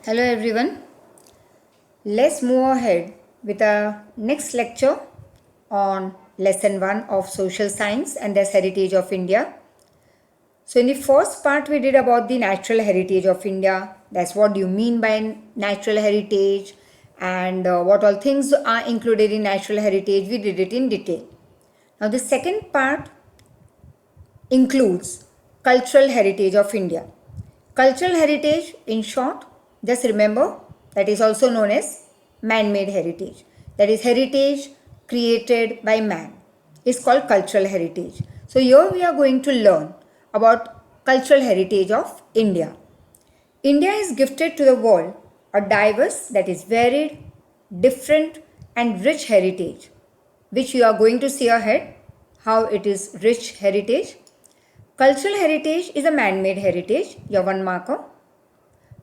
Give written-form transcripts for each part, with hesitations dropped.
Hello everyone. Let's move ahead with our next lecture on lesson 1 of social science and the heritage of India. So in the first part we did about the natural heritage of India. That's what you mean by natural heritage and what all things are included in natural heritage. We did it in detail. Now the second part includes cultural heritage of India. Cultural heritage, in short, just remember that is also known as man-made heritage. That is heritage created by man is called cultural heritage. So here we are going to learn about cultural heritage of India. India is gifted to the world a diverse, that is varied, different and rich heritage, which you are going to see ahead how it is rich heritage. Cultural heritage is a man-made heritage, your one marker.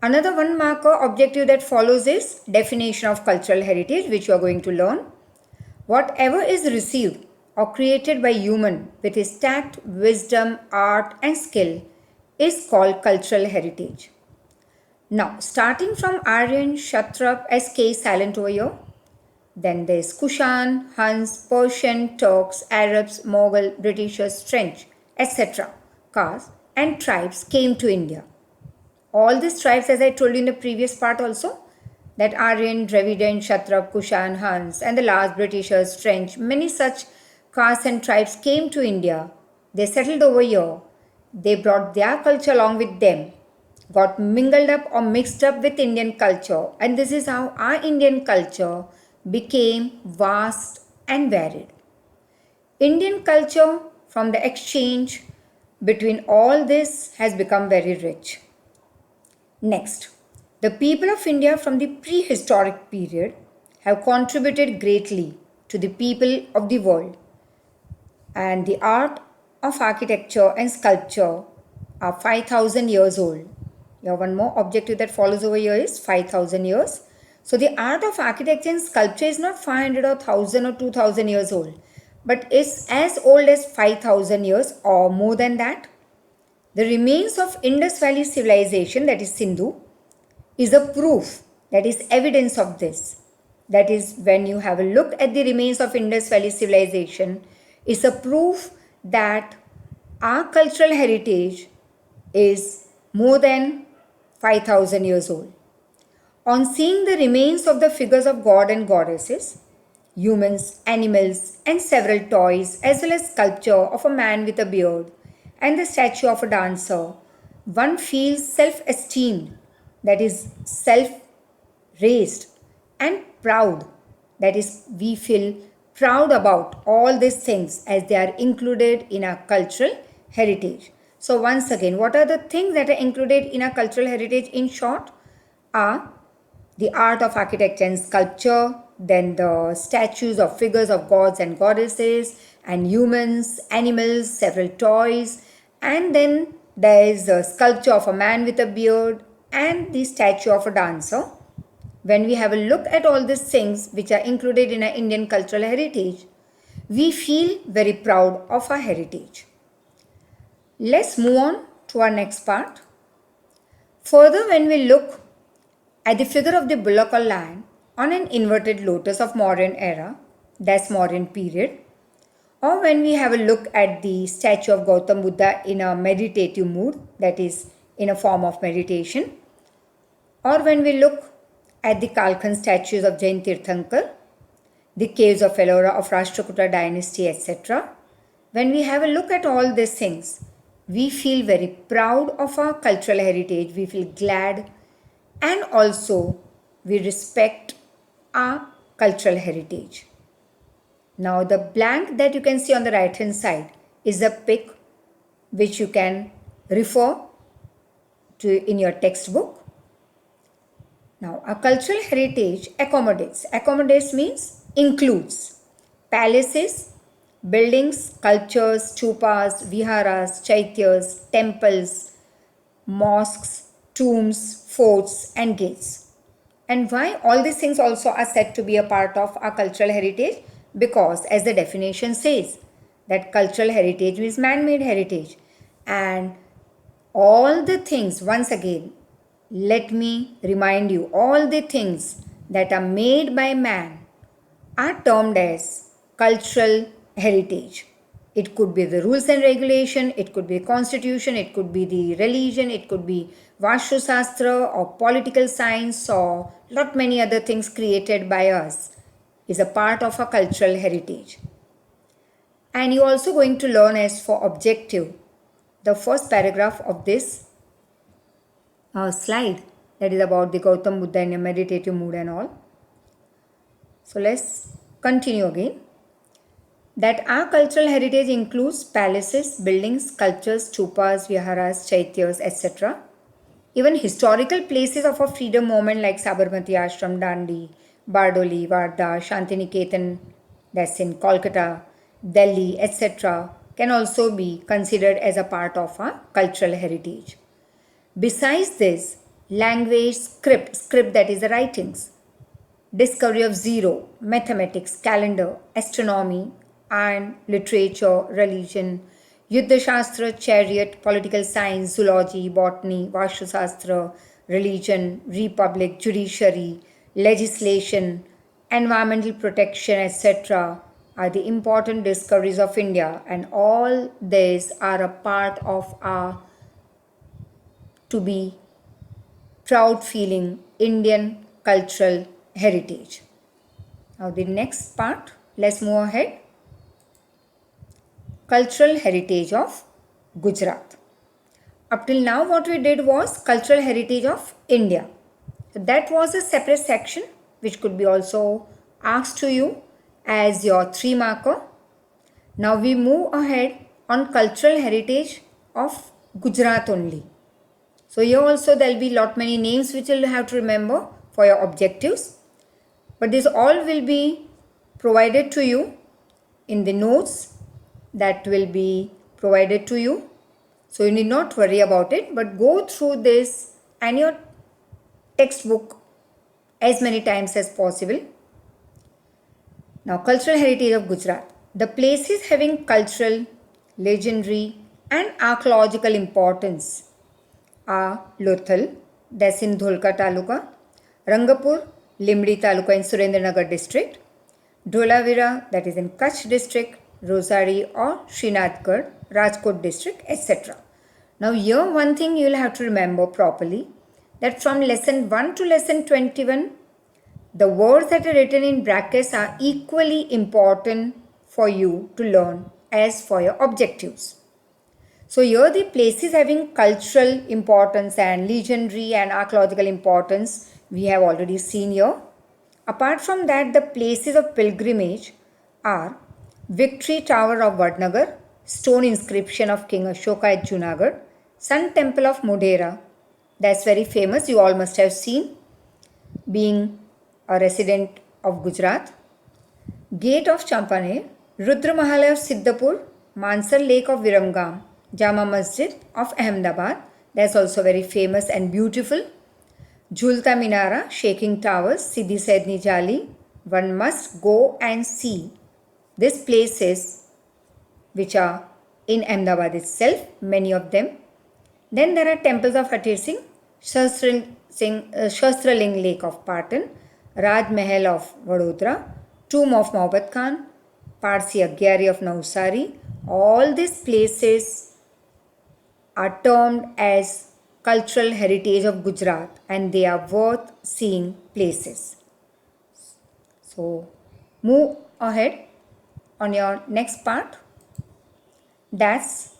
Another one marker objective that follows is definition of cultural heritage, which you are going to learn. Whatever is received or created by human with his tact, wisdom, art and skill is called cultural heritage. Now, starting from Aryan, Kshatrap, SK silent over here. Then there's Kushan, Huns, Persian, Turks, Arabs, Mughal, Britishers, French, etc. castes and tribes came to India. All these tribes, as I told you in the previous part also, that Aryan, Dravidian, Kshatrap, Kushan, Huns, and the last Britishers, French, many such castes and tribes came to India. They settled over here. They brought their culture along with them, got mingled up or mixed up with Indian culture, and this is how our Indian culture became vast and varied. Indian culture from the exchange between all this has become very rich. Next, the people of India from the prehistoric period have contributed greatly to the people of the world, and the art of architecture and sculpture are 5,000 years old. Here one more objective that follows over here is 5,000 years. So the art of architecture and sculpture is not 500 or 1000 or 2000 years old, but is as old as 5,000 years or more than that. The remains of Indus Valley civilization, that is Sindhu, is a proof, that is evidence of this. That is, when you have a look at the remains of Indus Valley civilization, is a proof that our cultural heritage is more than 5,000 years old. On seeing the remains of the figures of god and goddesses, humans, animals, and several toys, as well as sculpture of a man with a beard and the statue of a dancer, one feels self-esteemed, that is self-raised, and proud, that is we feel proud about all these things as they are included in our cultural heritage. So once again, what are the things that are included in our cultural heritage in short? Are the art of architecture and sculpture, then the statues of figures of gods and goddesses and humans, animals, several toys, and then there is a sculpture of a man with a beard and the statue of a dancer. When we have a look at all these things which are included in our Indian cultural heritage, we feel very proud of our heritage. Let's move on to our next part. Further, when we look at the figure of the bullock or lion on an inverted lotus of modern era, that's modern period, or when we have a look at the statue of Gautam Buddha in a meditative mood, that is in a form of meditation, or when we look at the Kalkan statues of Jain Tirthankar, the caves of Ellora of Rashtrakuta dynasty, etc. When we have a look at all these things, we feel very proud of our cultural heritage, we feel glad, and also we respect our cultural heritage. Now the blank that you can see on the right hand side is a pic which you can refer to in your textbook. Now our cultural heritage accommodates means includes palaces, buildings, sculptures, stupas, viharas, chaityas, temples, mosques, tombs, forts and gates. And why all these things also are said to be a part of our cultural heritage? Because as the definition says, that cultural heritage is man-made heritage, and all the things, once again, let me remind you, all the things that are made by man are termed as cultural heritage. It could be the rules and regulation, it could be the constitution, it could be the religion, it could be Vastu Shastra or political science or lot many other things created by us is a part of our cultural heritage. And you're also going to learn as for objective, the first paragraph of this slide that is about the Gautam Buddha in a meditative mood and all. So let's continue again. That our cultural heritage includes palaces, buildings, sculptures, stupas, viharas, chaityas, etc. Even historical places of a freedom movement like Sabarmati Ashram, Dandi, Bardoli, Wardha, Shantiniketan, that's in Kolkata, Delhi, etc. can also be considered as a part of our cultural heritage. Besides this, language, script that is the writings, discovery of zero, mathematics, calendar, astronomy, and literature, religion, Yuddha Shastra, chariot, political science, zoology, botany, Vastu Shastra, religion, republic, judiciary, legislation, environmental protection, etc. are the important discoveries of India, and all these are a part of our to be proud feeling Indian cultural heritage. Now the next part, let's move ahead. Cultural heritage of Gujarat. Up till now what we did was cultural heritage of India. So that was a separate section which could be also asked to you as your 3 marker. Now we move ahead on cultural heritage of Gujarat only. So here also there will be lot many names which you will have to remember for your objectives. But this all will be provided to you in the notes that will be provided to you. So you need not worry about it, but go through this and your textbook as many times as possible. Now, cultural heritage of Gujarat. The places having cultural, legendary and archaeological importance are Lothal, that's in Dholka Taluka, Rangapur, Limdi Taluka in Surendranagar district, Dholavira, that is in Kutch district, Rosari or Srinathgarh, Rajkot district, etc. Now here one thing you will have to remember properly, that from lesson 1 to lesson 21, the words that are written in brackets are equally important for you to learn as for your objectives. So here the places having cultural importance and legendary and archaeological importance we have already seen here. Apart from that, the places of pilgrimage are Victory Tower of Vadnagar, stone inscription of King Ashoka at Junagadh, Sun Temple of Modhera, that's very famous, you all must have seen, being a resident of Gujarat, Gate of Champaner, Rudra Mahalaya of Siddhapur, Mansar Lake of Viramgam, Jama Masjid of Ahmedabad, that's also very famous and beautiful, Jhulta Minara, Shaking Towers, Siddhi Saidni Jali, one must go and see these places which are in Ahmedabad itself, many of them. Then there are temples of Hatir Singh, Shastraling Lake of Patan, Raj Mahal of Vadodara, Tomb of Mohabbat Khan, Parsi Agyari of Navsari. All these places are termed as cultural heritage of Gujarat and they are worth seeing places. So move ahead on your next part. That's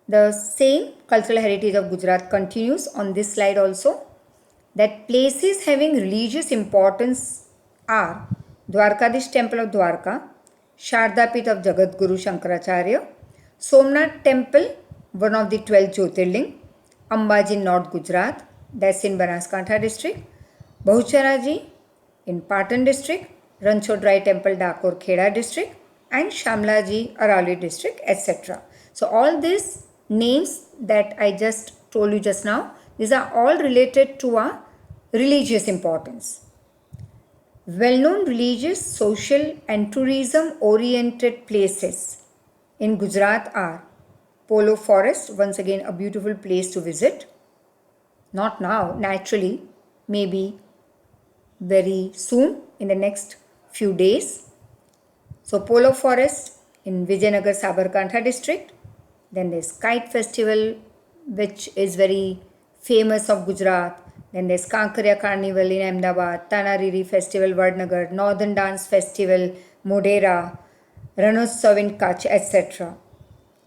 the same cultural heritage of Gujarat continues on this slide also. That places having religious importance are Dwarkadish Temple of Dwarka, Shardapit of Jagadguru Shankaracharya, Somnath Temple, one of the 12 Jyotirling, Ambaji in North Gujarat, that's in Banaskantha district, Bahucharaji in Patan district, Ranchodrai Temple, Dakor Kheda district, and Shamlaji, Arauli district, etc. So all these names that I just told you just now, these are all related to our religious importance. Well-known religious, social and tourism-oriented places in Gujarat are Polo Forest, once again a beautiful place to visit, Not now, naturally, maybe very soon in the next few days. So, Polo Forest in Vijayanagar, Sabarkantha district. Then there's Kite Festival, which is very famous of Gujarat. Then there's Kankaria Carnival in Ahmedabad, Tanariri Festival, Vadnagar, Northern Dance Festival, Modera, Ranotsav in Kutch, etc.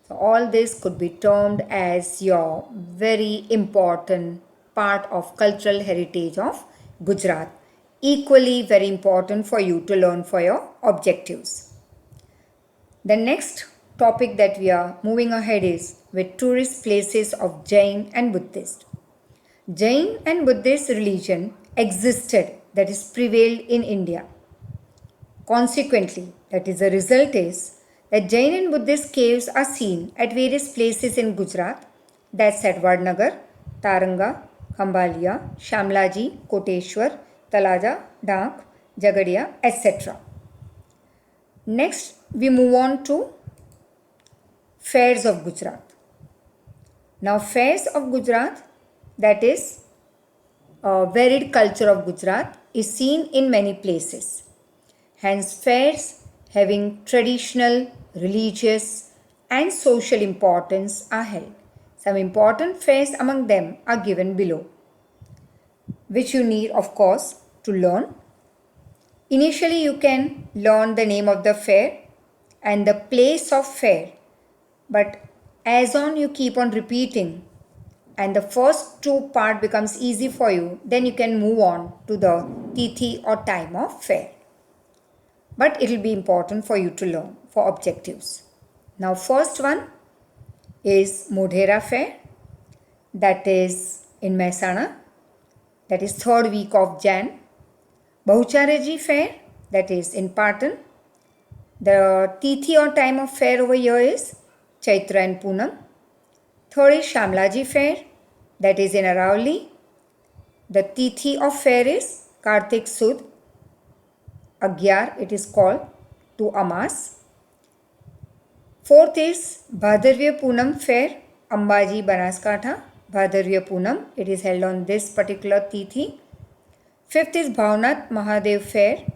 So all this could be termed as your very important part of cultural heritage of Gujarat. Equally very important for you to learn for your objectives. The next topic that we are moving ahead is with tourist places of Jain and Buddhist. Jain and Buddhist religion existed, that is prevailed in India. Consequently, that is the result is that Jain and Buddhist caves are seen at various places in Gujarat, that's at Vadnagar, Taranga, Khambhalia, Shamlaji, Koteshwar, Talaja, Dak, Jagadia, etc. Next, we move on to fairs of Gujarat. Now, fairs of Gujarat, that is varied culture of Gujarat, is seen in many places. Hence, fairs having traditional, religious, and social importance are held. Some important fairs among them are given below, which you need, of course, to learn. Initially, you can learn the name of the fair and the place of fair, but as on you keep on repeating and the first two part becomes easy for you, then you can move on to the tithi or time of fair. But it will be important for you to learn for objectives. Now, first one is Modhera Fair, that is in Mehsana, that is third week of Jan. Bahuchareji Fair, that is in Patan. The tithi or time of fair over here is Chaitra and Poonam. Third is Shamlaji Fair, that is in Arauli. The tithi of fair is Kartik Sud Agyar, it is called, to Amas. Fourth is Bhadarviya Poonam Fair, Ambaji, Banaskantha. Bhadarviya Poonam, it is held on this particular tithi. Fifth is Bhavnath Mahadev Fair,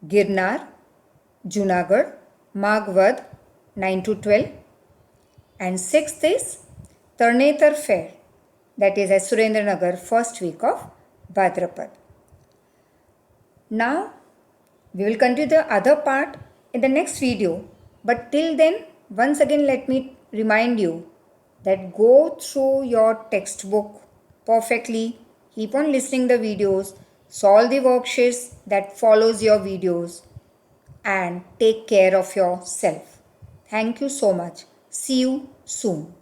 Girnar, Junagadh, Magvad, 9 to 12. And sixth is Tarnetar Fair, that is at Surendranagar, first week of Bhadrapad. Now, we will continue the other part in the next video, but till then, once again let me remind you that go through your textbook perfectly, keep on listening the videos, solve the worksheets that follows your videos, and take care of yourself. Thank you so much. See you soon.